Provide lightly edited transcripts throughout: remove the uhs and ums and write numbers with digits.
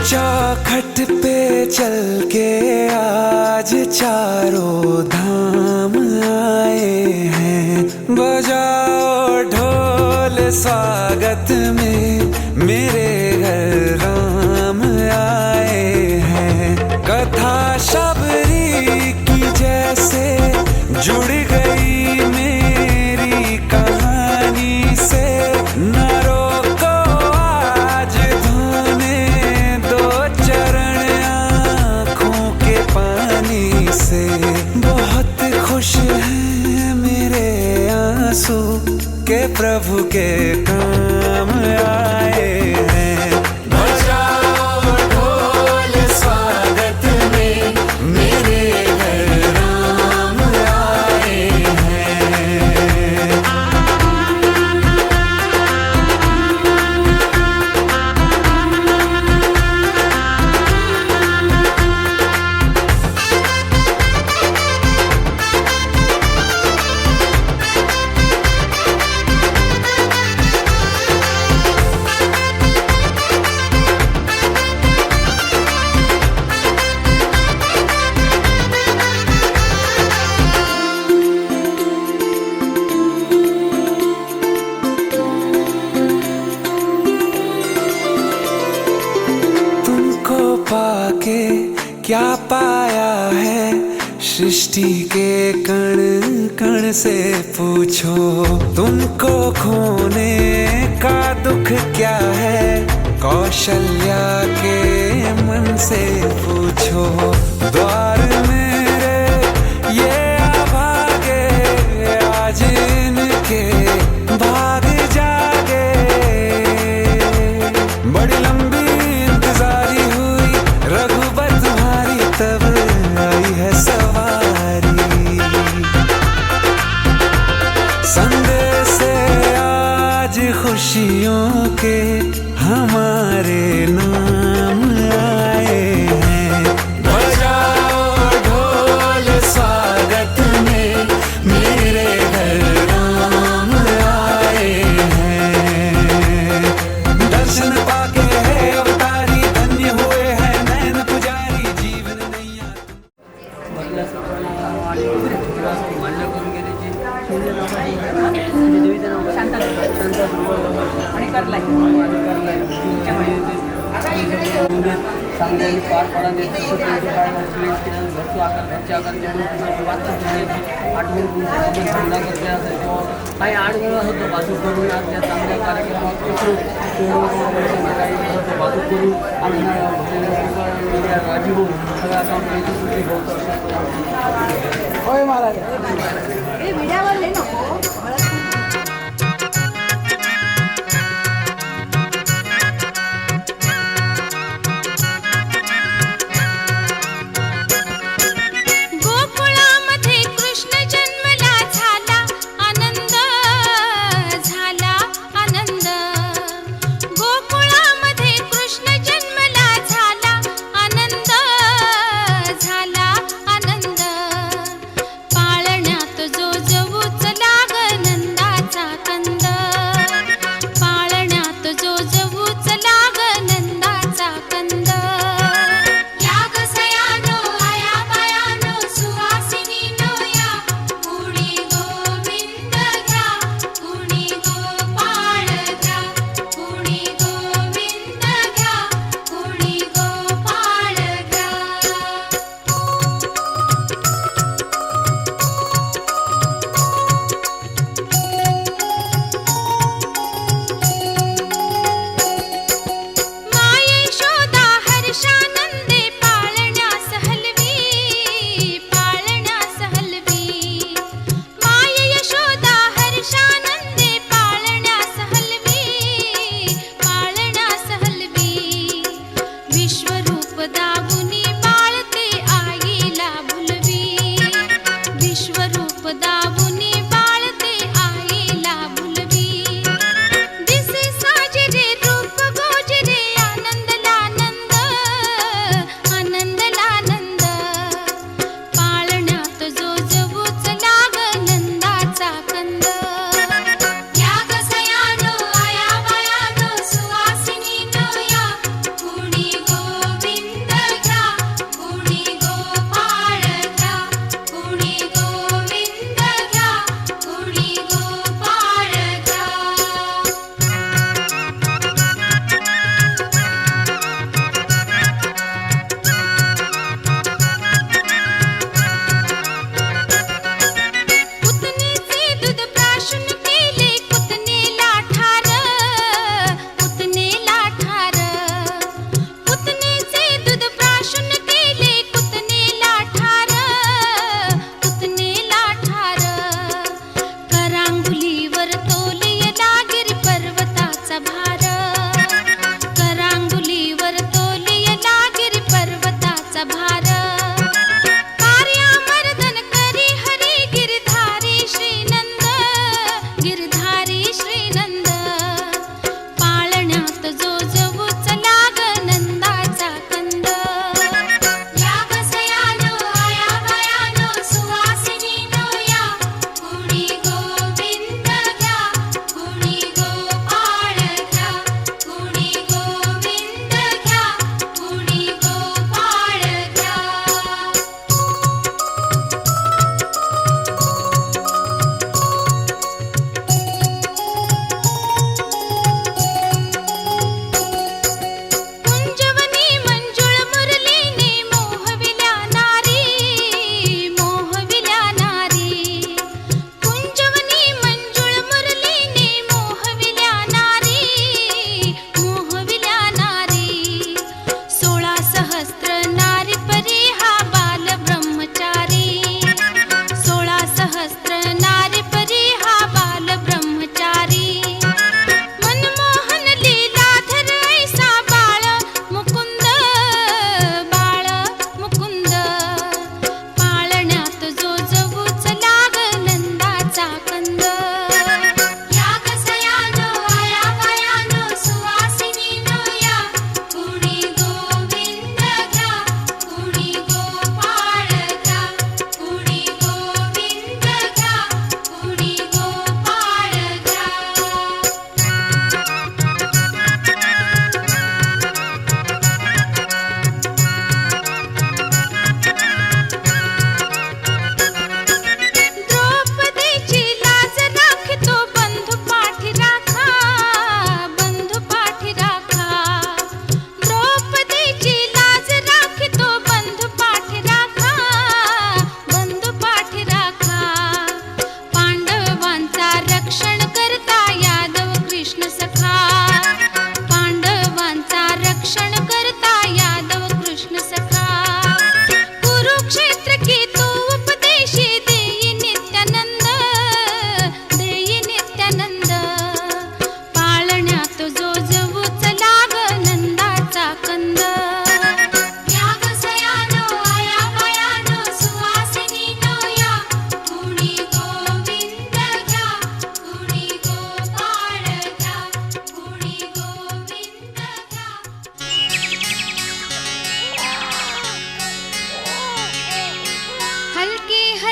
चौखट पे चल के आज चारों धाम आए हैं। बजाओ ढोल स्वागत में मेरे घर राम आए हैं। कथा शबरी की जैसे जुड़ गई मेरी कहानी से। न रोको आज धोने दो चरण आँखों के पानी से। बहुत खुश हैं मेरे आंसू के प्रभु के काम आए हैं। बजाओ ढोल स्वागत में मेरे घर राम आए हैं। पाके क्या पाया है सृष्टि के कण कण से पूछो। तुमको खोने का दुख क्या है कौशल्या के मन से पूछो। द्वार मेरे ये अभागे आज इनके भाग जागे। बड़ी लंबी इंतजारी हुई रघुबर तुम्हारी तब आई है सवारी। संदेश से आज खुशियों के हमारे नाम आए हैं। बजाओ ढोल स्वागत में मेरे घर राम आए हैं। दर्शन पाके है अवतारी धन्य हुए हैं नैन पुजारी जीवन नैया। चांगली पार पडाने घरचो आकार घरचे आकार आठवण धंदा करते असायचो. काही आडगळा होतो वाहतूक करून आज त्या चांगल्या कार्यक्रमात वाहतूक करून आम्ही राजी होऊन सगळ्या कामाची होत होय महाराज. पाळण्यात जो जवूच लागला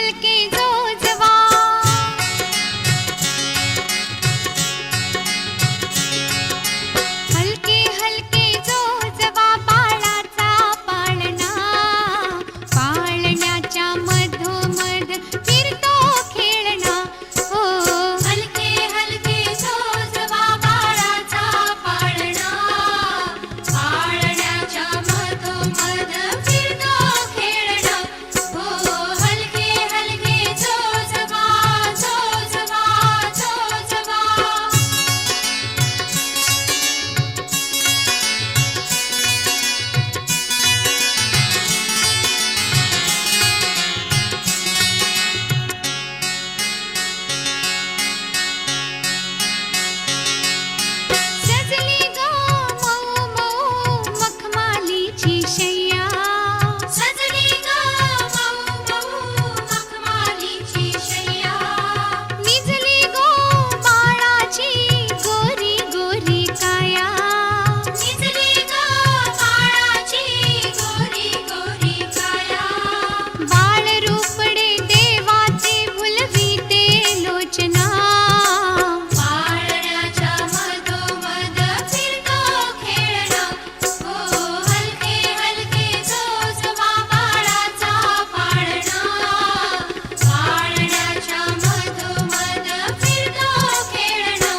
हलके जो जवा हलके हलके जो जवा बाळाचा पाळणा पाळण्याच्या मधोमध फिरतो खेळणा हो हलके हलके जो जवा बाळाचा पाळणा पाळण्याच्या मधोमध फिरतो खेळणा हो हलके हलके जो जवा जो जवा जो जवा सजली ग मऊ मऊ मखमालीची शय्या सजली ग मऊ मऊ मखमालीची शय्या निजली गो बाळाची गोरी गोरी काया निजली ग बाळाची गोरी गोरी काया बाळ रूपडे देवाचे भुलवीते लोचना पाळण्याच्या मधोमध फिरतो खेळणा हो हलके हलके जो जवा बाळाचा पाळणा पाळण्याच्या मधोमध फिरतो खेळणा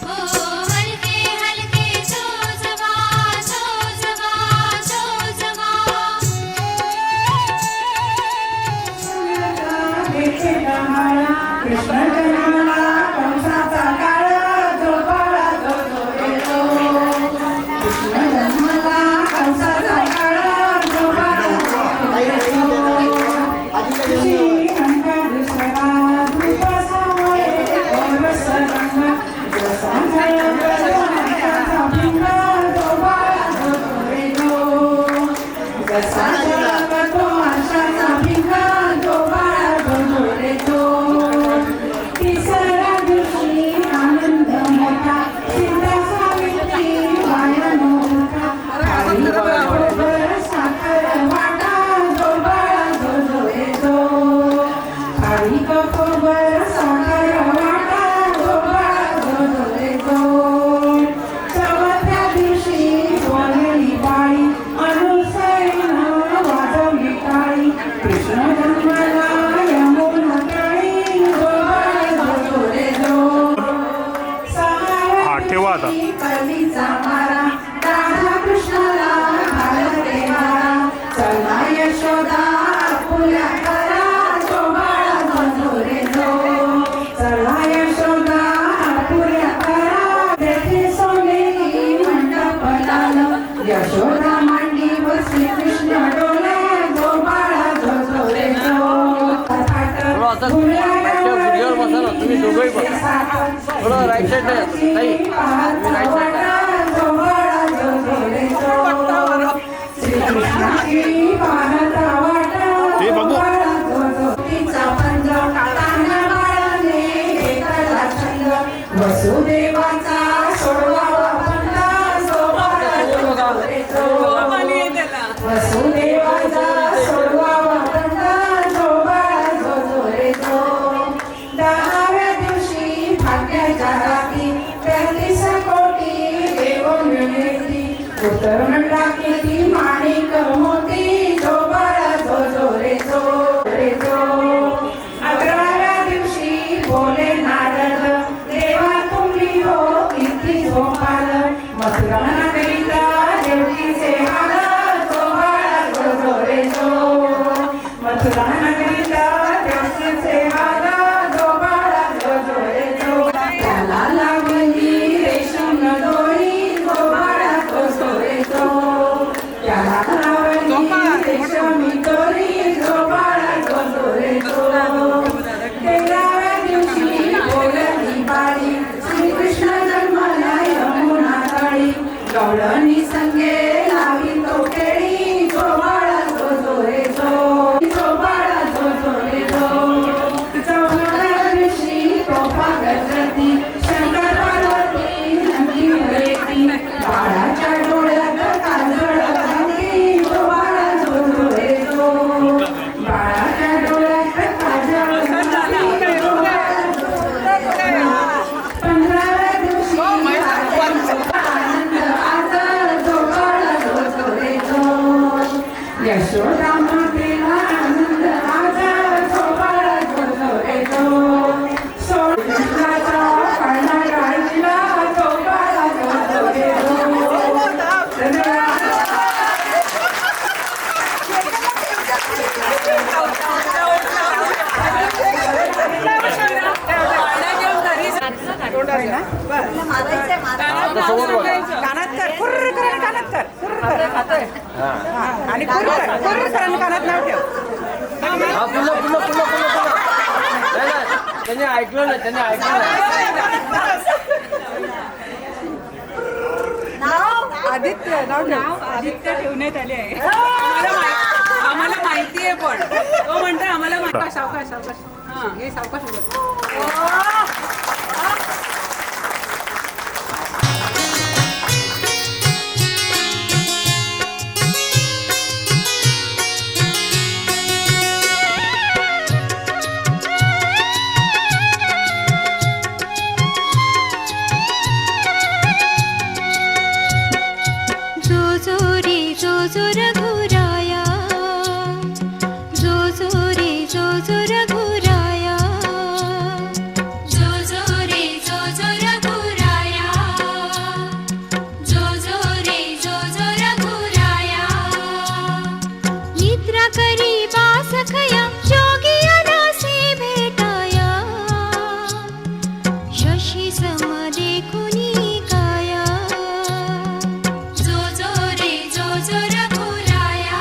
हो हलके हलके जो जवा जो जवा जो जवा कृष्ण जन्मला कंसाचा काळ जो बाळा जो जो रे जो कृष्ण जन्मला कंसाचा काळ जो बाळा जो जो रे जो श्रीरंग दुसरा धूप सावळे गोरस रंग जसा झळकला नाकाचा पिंग जो बाळा जो जो रे जो जसा झळकतो आशाचा पिंग जो बाळा जो जो रे जो तिसऱ्या दिवशी आनंद मोठा सीता सावित्री वायन मोठा आई बरोबर साखर वाटा जो बाळा जो जो रे जो आई बरोबर साखर वाटा जो बाळा जो जो रे जो चौथ्या दिवशी बोलली बाई अनुसरण वाजवली टाळी कृष्ण जन्मला यमुना काळी जो बाळा जो जो रे जो ठेवा आता. कलीचा मारा राधा कृष्णाला घालते मारा चला यशोदा फुल्या करा जो बाळा जो जो रे जो चला यशोदा फुल्या करा तेथे सोनेरी मंडप लाल यशोदा मांडी बसली कृष्ण डोले जो बाळा जो जो रे जो आता व्हिडिओवर बसा ना तुम्ही दोघंही बसा थोडं राईट साईडला या तुम्ही. ताई तुम्ही राईट साईडला या. ते बघू. वसुदेवाचा सोडवावा पंडा जो बाळा जो जो रे जो. वसुदेवाचा सोडवावा पंडा जो बाळा जो जो रे जो. 10व्या दिवशी भाग्याच्या रात्री 33 कोटी देव मिळती उत्तर मंडळा किती माणिक मोती जो बाळा जो जो रे जो रे जो. 11व्या दिवशी बोले नारद देवा तुम्ही हो किती झोपाल मथुरानगरीला देवकीचे हाल जो बाळा जो जो रे जो. मथुरानगरीला देवकीचे हाल जो बाळा जो जो रे जो. त्याला लागली रेशम दोरी जो बाळा जो जो रे जो. त्याला लागली रेशमी दोरी जो बाळा जो जो रे जो. 13व्या दिवशी बोलली बाई श्रीकृष्ण जन्मला यमुना काळी गवळणी संगे लावी तो केळी जो बाळा जो जो रे जो. जो बाळा जो जो रे जो. 14व्या दिवशी तोफा गजरती शंकर पार्वती नंदी वरेती बाळाच्या डोळ्यात काजळ घातली जो बाळा जो जो रे जो. बाळाच्या डोळ्यात काजळ यशोदा मातेला आनंद आजा जो बाळा जो जो रे जो सोनाचा पाळणा काढला जो बाळा जो जो रे जो आता समोर बघा. कानात कर कुर्र कर कानात कर कुर्र कर आणि कुर्र कर कानात नाव ठेव हा पुन्हा पुन्हा पुन्हा पुन्हा पुन्हा नाही नाही त्यांनी ऐकलं नाही त्यांनी ऐकलं नाही आदित्य नाव आदित्य ठेवण्यात आले आहे आम्हाला माहिती आहे पण तो म्हणतो आम्हाला सावकाश सावकाश हा हे सावकाश जो जो रघुराया जो जो रघुराया जो जो रघुराया जो जो रघुराया निद्रा करी बासखया जोगियाला से भेटाया शशी सम देखुनी काया जो जो रघुराया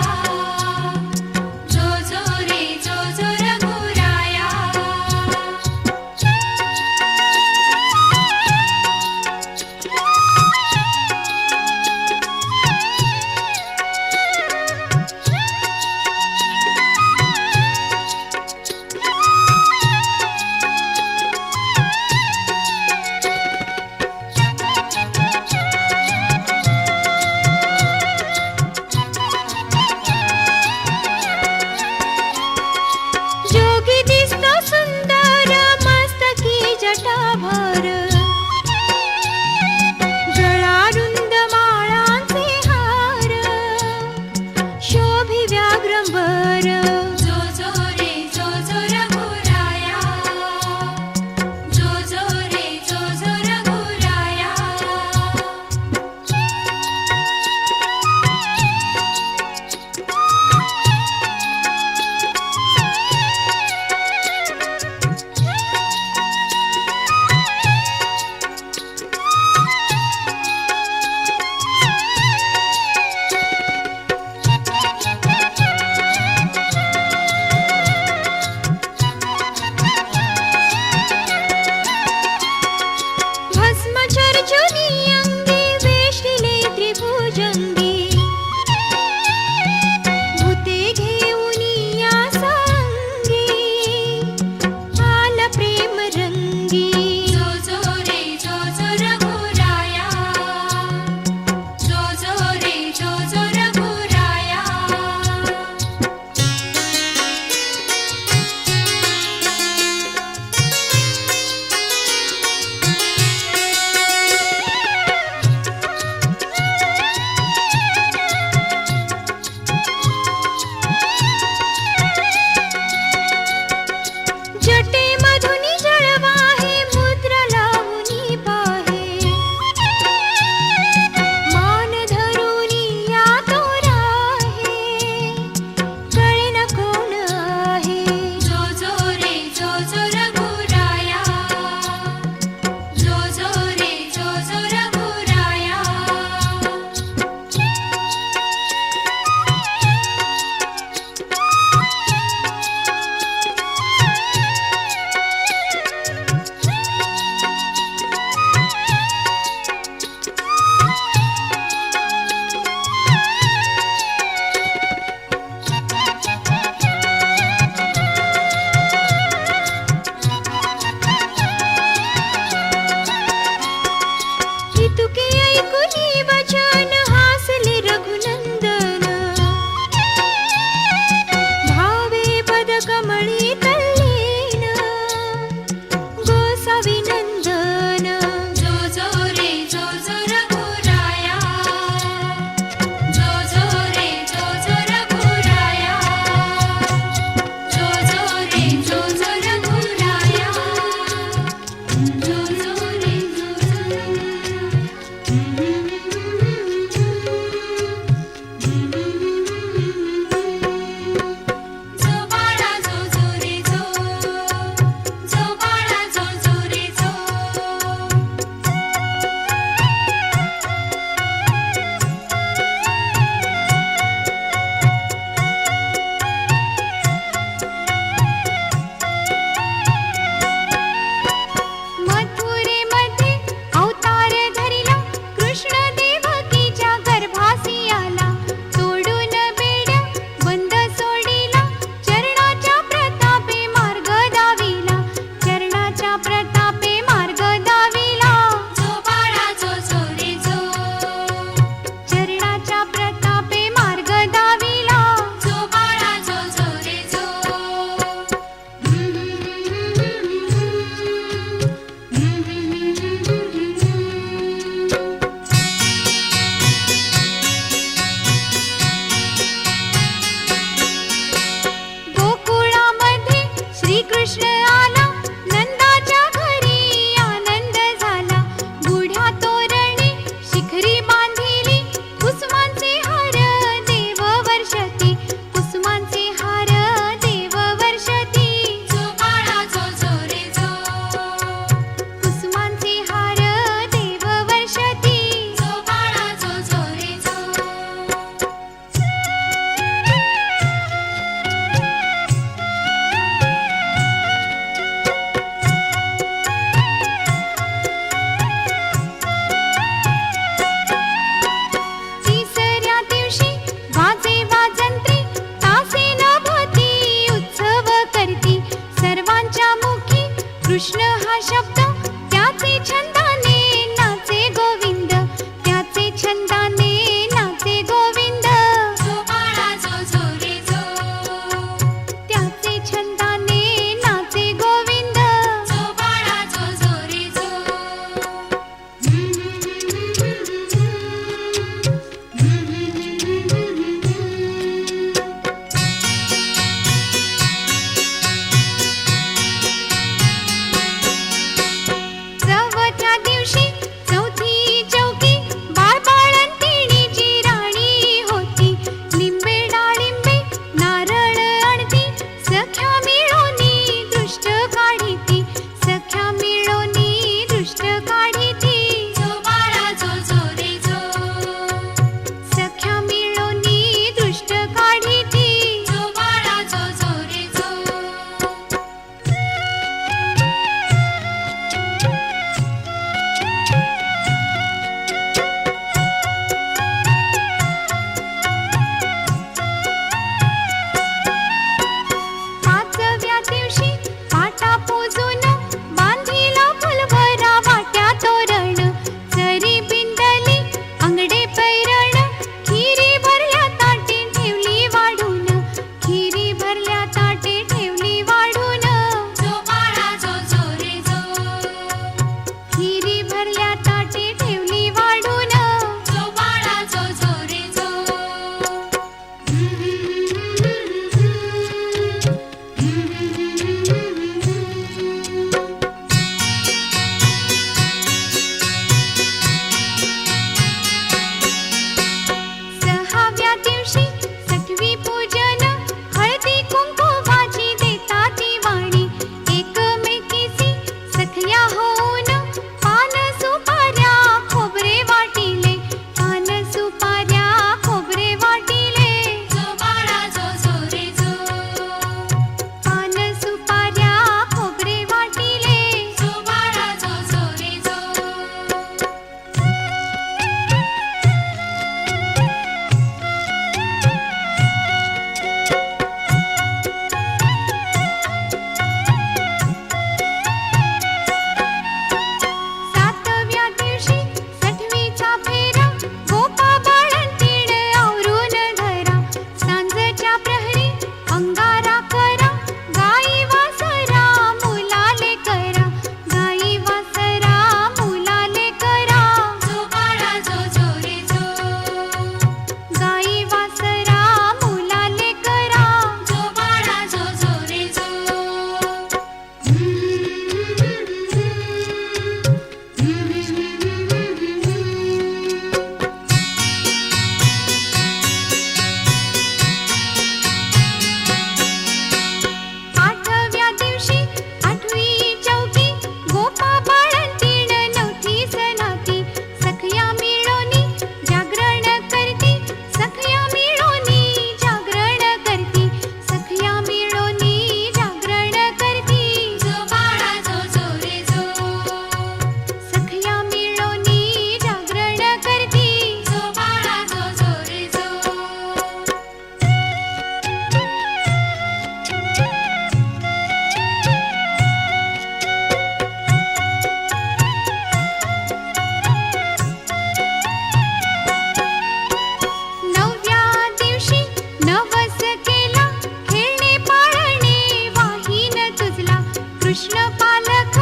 केला खेळणे पाळणे वाहीन तुझला कृष्ण पालख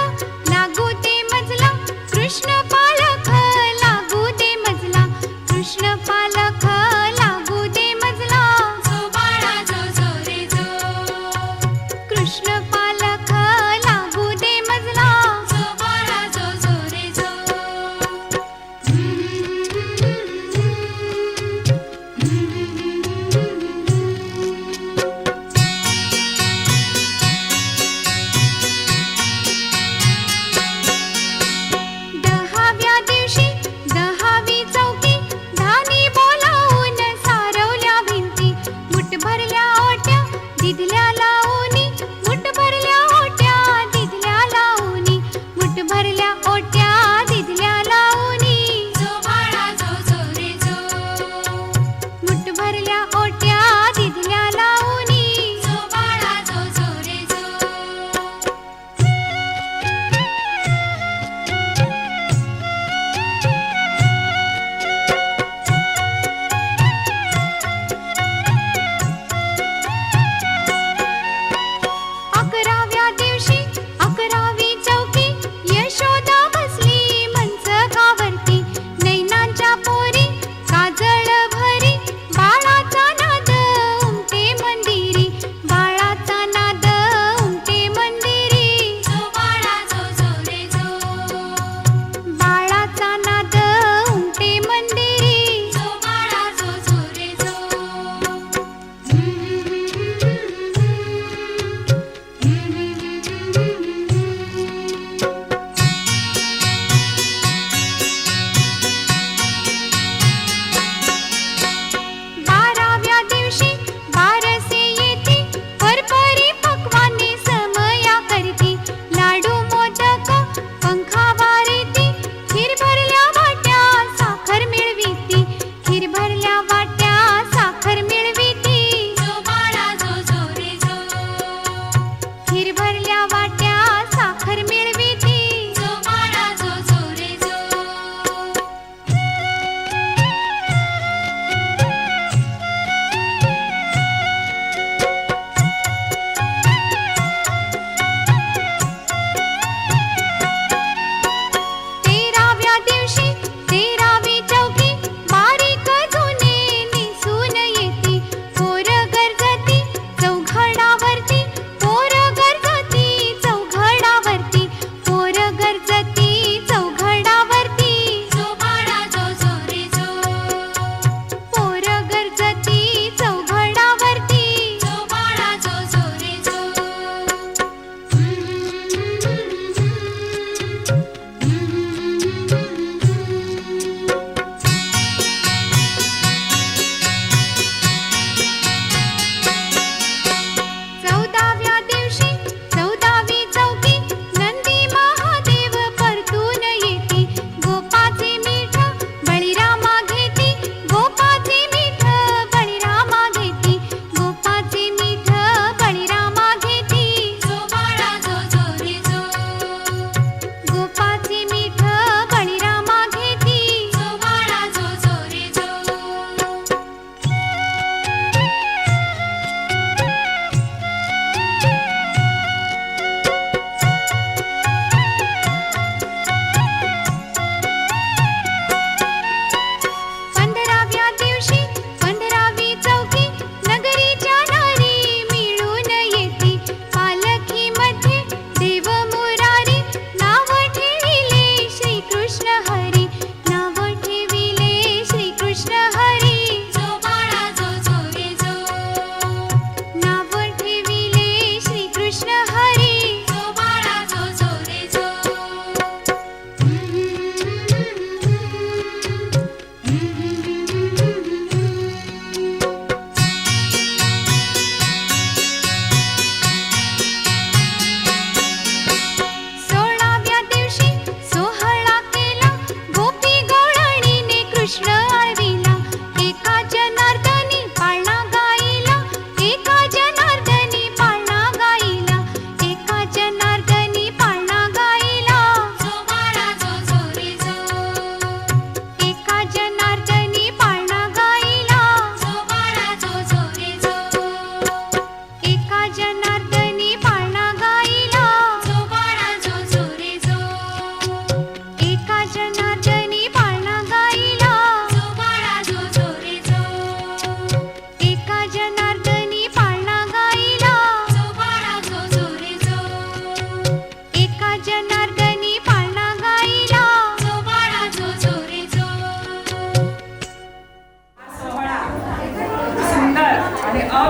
लागू दे मजला कृष्ण पालख लागू दे मजला कृष्ण पालख लागू दे मजला जो बाळा जो जो रे जो कृष्ण पालख लागू दे मजला जो बाळा जो जो रे जो दहाव्या दिवशी दहावी चौकी धानी बोलावून सारवल्या भिंती मुठ भरल्या ओट्या दिधल्या लावणी मुठ भरल्या ओट्या दिधल्या लावणी मुठ भरल्या ओट्या दिधल्या लावणी जो बाळा जो जो रे जो मुठ भरल्या ओट्या दिधल्या लावणी जो बाळा जो जो रे जो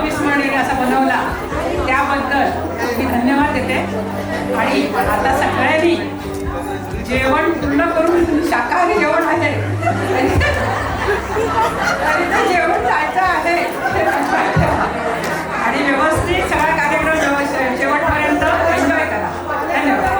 अविस्मरणीय असा बनवला त्याबद्दल मी धन्यवाद देते. आणि आता सगळ्यांनी जेवण पूर्ण करून शाकाहारी जेवण आहे तरी ते जेवण जायचं आहे आणि व्यवस्थित सगळा कार्यक्रम शेवटपर्यंत एन्जॉय करा. धन्यवाद.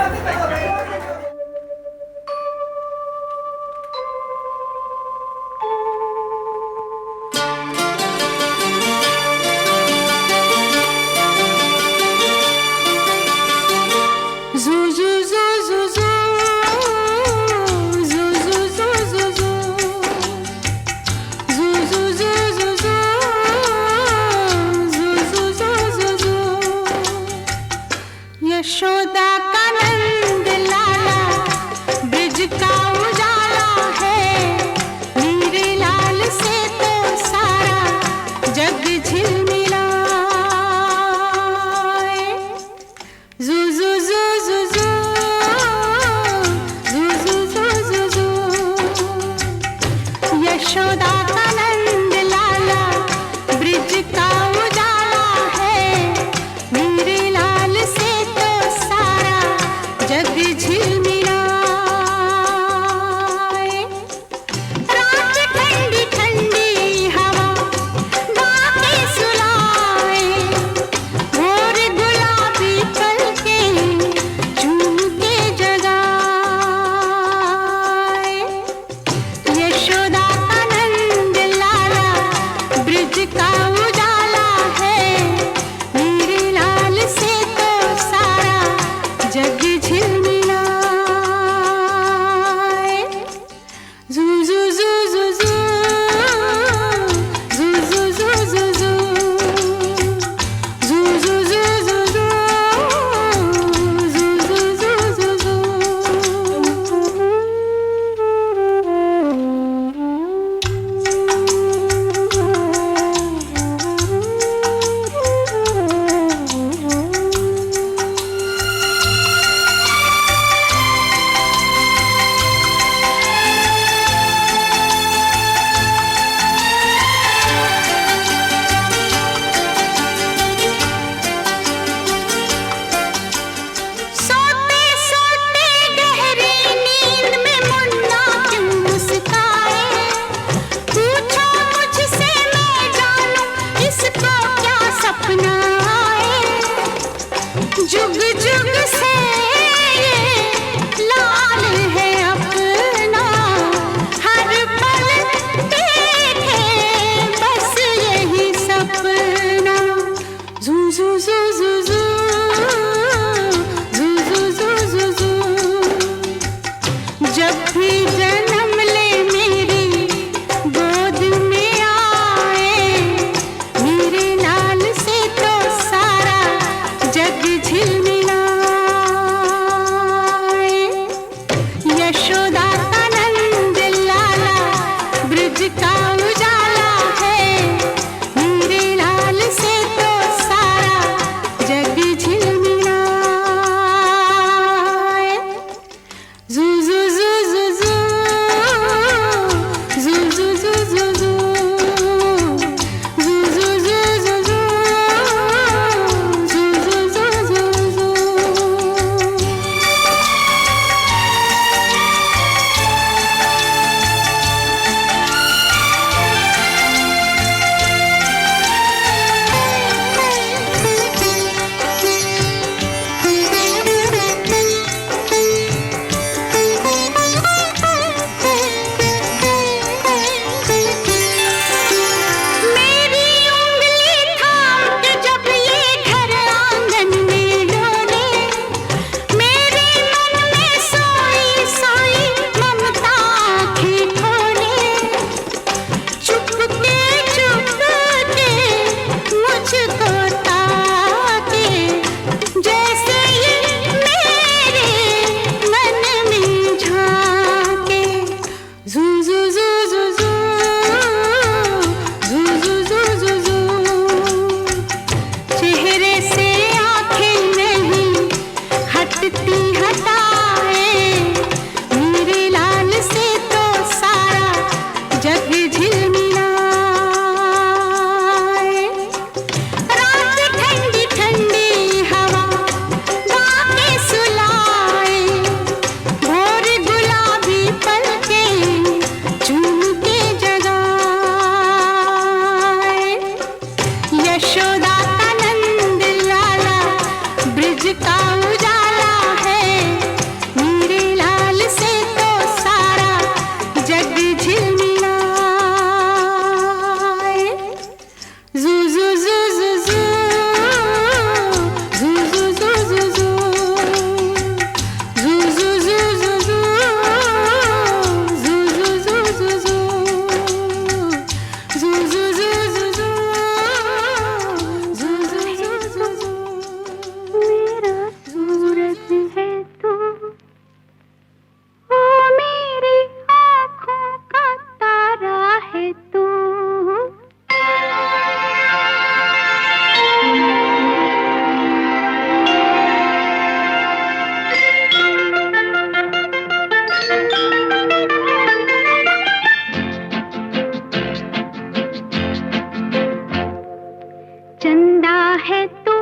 है तू,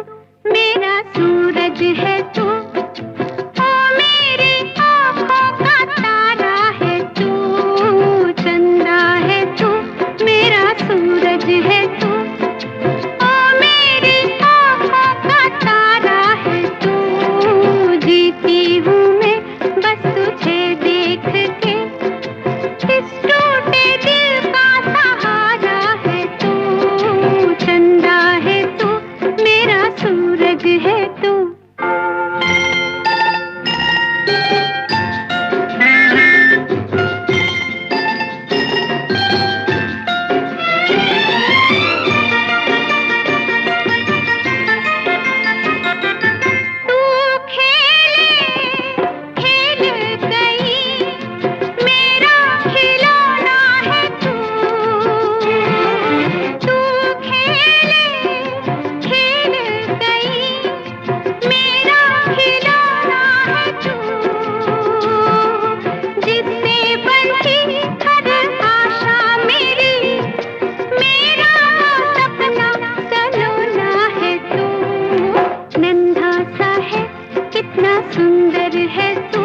मेरा सूरज है तू, ओ मेरी आँखों का तारा है तू, चंदा है तू, मेरा सूरज है तू, ओ मेरी आँखों का तारा है तू, जीती हूँ मैं बस तुझे देख के, इस टूटे दिल का सहारा है तू, चंदा है तू, मेरा सूरज है तू। तू खेले खेल गई, मेरा खिलौना है तू, तू खेले खेल गई, मेरा खिलौना है तू, जिससे बनती हर आशा मेरी, मेरा सपना सलोना है तू, नन्हा सा है कितना सुंदर है तू,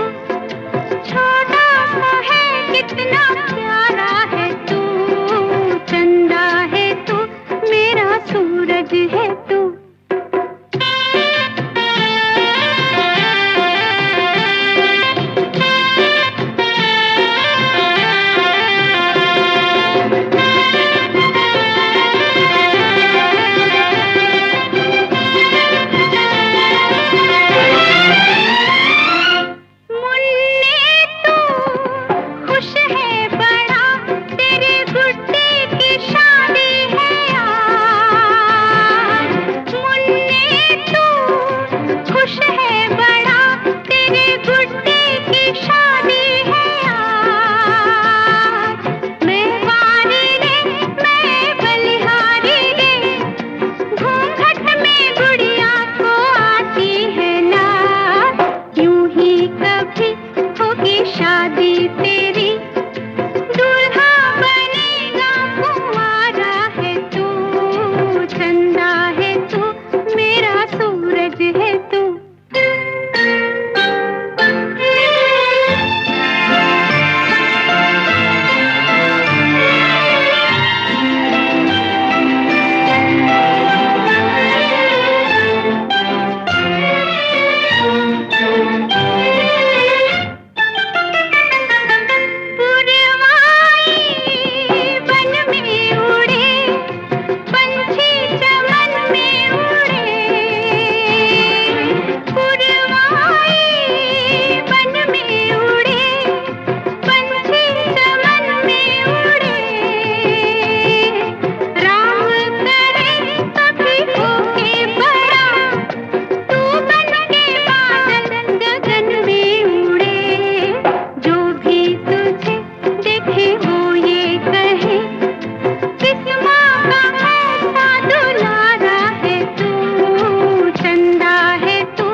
छोटा सा है कितना प्यारा है तू, चंदा है तू, मेरा सूरज है तू। मुन्ने तू खुश है बड़ा, तेरे गुड्डे की शादी है आज, मुन्ने तू खुश है बड़ा, तेरे गुड्डे की शादी है आज, मैं वारी रे मैं बलिहारी रे, घूंघट में गुड़िया को आती है लाज, यूं ही कभी होगी शादी तेरी, दूल्हा बनेगा कुंवारा है तू, चंदा है तू, मेरा सूरज है तू। पुरवाई वन में उड़े, पंछी चमन में उड़े, पुरवाई वन में उड़े, पंछी चमन में उड़े, राम करे कभी होके बड़ा, तू बन के बादल गगन में उड़े, जो भी तुझे देखे वो ये कहे, किस माँ का ऐसा दुलारा है तू, चंदा है तू,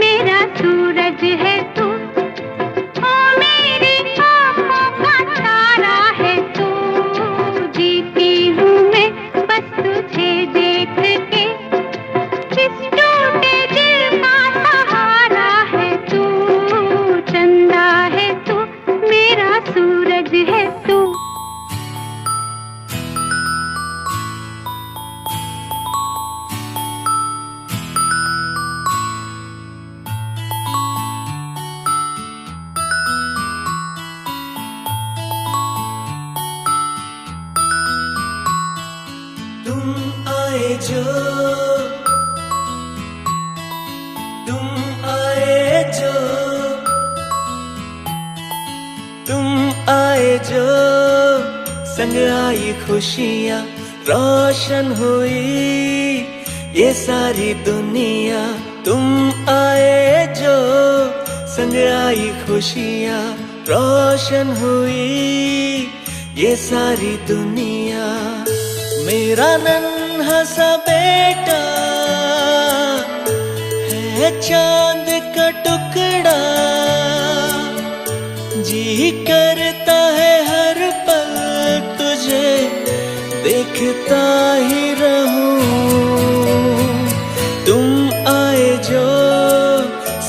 मेरा सूरज है तू, ओ मेरी आँखों का तारा है तू, जीती हूँ मैं बस तुझे देख के, इस टूटे दिल का सहारा है तू, चंदा है तू, मेरा सूरज है तू। तुम आए जो, तुम आए जो, तुम आए जो, संग आई खुशियाँ, रोशन हुई ये सारी दुनिया, तुम आए जो, संग आई खुशियाँ, रोशन हुई ये सारी दुनिया, मेरा नन्हा सा बेटा है चांद का टुकड़ा, जी करता है हर पल तुझे देखता ही रहूं।